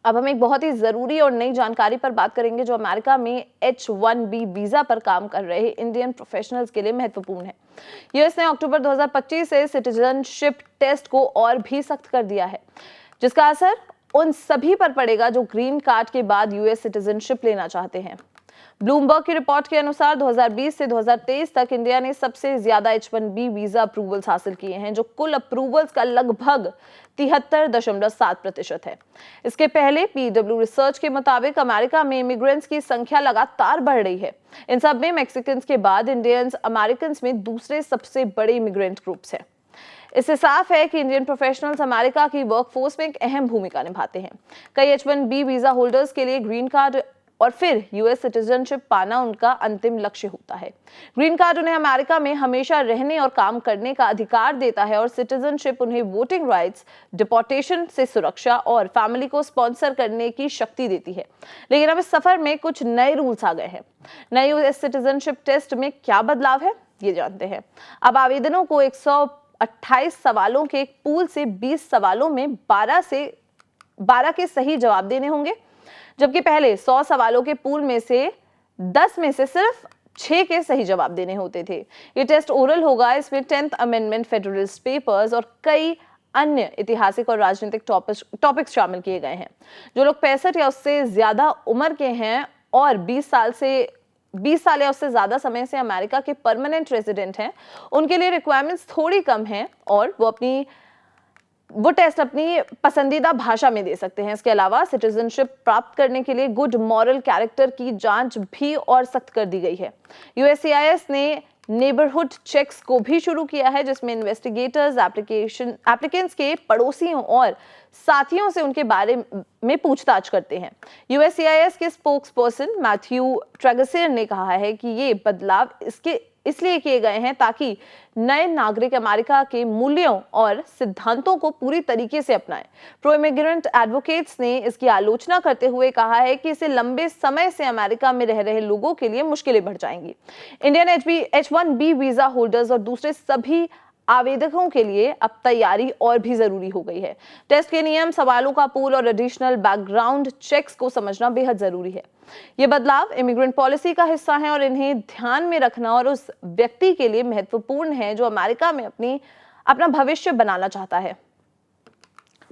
अब हम एक बहुत ही जरूरी और नई जानकारी पर बात करेंगे जो अमेरिका में H-1B वीजा पर काम कर रहे इंडियन प्रोफेशनल्स के लिए महत्वपूर्ण है। यूएस ने अक्टूबर 2025 से सिटीजनशिप टेस्ट को और भी सख्त कर दिया है, जिसका असर उन सभी पर पड़ेगा जो ग्रीन कार्ड के बाद यूएस सिटीजनशिप लेना चाहते हैं। ब्लूमबर्ग की रिपोर्ट के अनुसार 2020 से 2023 तक इंडिया ने सबसे ज्यादा H-1B वीजा अप्रूवल्स हासिल किए हैं, जो कुल अप्रूवल्स का लगभग 73.7% है। इसके पहले PW रिसर्च के मुताबिक अमेरिका में इमिग्रेंट्स की संख्या लगातार बढ़ रही है। इन सब में मैक्सिकन्स के बाद इंडियंस अमेरिकन में दूसरे सबसे बड़े इमिग्रेंट ग्रुप्स हैं। इससे साफ है कि इंडियन प्रोफेशनल्स अमेरिका की वर्कफोर्स में एक अहम भूमिका निभाते हैं। कई H-1B वीजा होल्डर्स के लिए ग्रीन कार्ड और फिर यूएस सिटीजनशिप पाना उनका अंतिम लक्ष्य होता है। ग्रीन कार्ड उन्हें अमेरिका में हमेशा रहने और काम करने का अधिकार देता है और सिटीजनशिप उन्हें वोटिंग राइट्स, डिपोर्टेशन से सुरक्षा और फैमिली को स्पॉन्सर करने की शक्ति देती है। लेकिन अब इस सफर में कुछ नए रूल्स आ गए हैं। नए यूएस सिटीजनशिप टेस्ट में क्या बदलाव है, ये जानते हैं। अब आवेदनों को 128 सवालों के एक पूल से 20 सवालों में 12 के सही जवाब देने होंगे, जबकि पहले 100 सवालों के पूल में से 10 में से सिर्फ 6 के सही जवाब देने होते थे। ये टेस्ट ओरल होगा। इसमें 10th अमेंडमेंट, फेडरलिस्ट पेपर्स और कई अन्य ऐतिहासिक और राजनीतिक टॉपिक्स शामिल किए गए हैं। जो लोग 65 या उससे ज्यादा उम्र के हैं और 20 साल या उससे ज्यादा समय से अमेरिका के परमानेंट रेजिडेंट हैं, उनके लिए रिक्वायरमेंट्स थोड़ी कम हैं और वो टेस्ट अपनी पसंदीदा भाषा में दे सकते हैं। इसके अलावा सिटीजनशिप प्राप्त करने के लिए गुड मॉरल कैरेक्टर की जांच भी और सख्त कर दी गई है। USCIS ने नेबरहुड चेक्स को भी शुरू किया है, जिसमें इन्वेस्टिगेटर्स एप्लीकेंट्स के पड़ोसियों और साथियों से उनके बारे में पूछताछ करते हैं। USCIS के स्पोक्सपर्सन मैथ्यू ट्रेगसियर ने कहा है कि ये बदलाव इसलिए किए गए हैं ताकि नए नागरिक अमेरिका के मूल्यों और सिद्धांतों को पूरी तरीके से अपनाएं। प्रो इमिग्रेंट एडवोकेट्स ने इसकी आलोचना करते हुए कहा है कि इससे लंबे समय से अमेरिका में रह रहे लोगों के लिए मुश्किलें बढ़ जाएंगी। इंडियन H-1B वीजा होल्डर्स और दूसरे सभी आवेदकों के लिए अब तैयारी और भी जरूरी हो गई है। टेस्ट के नियम, सवालों का पूल और एडिशनल बैकग्राउंड चेक्स को समझना बेहद जरूरी है। ये बदलाव इमिग्रेंट पॉलिसी का हिस्सा है और इन्हें ध्यान में रखना और उस व्यक्ति के लिए महत्वपूर्ण है जो अमेरिका में अपना भविष्य बनाना चाहता है।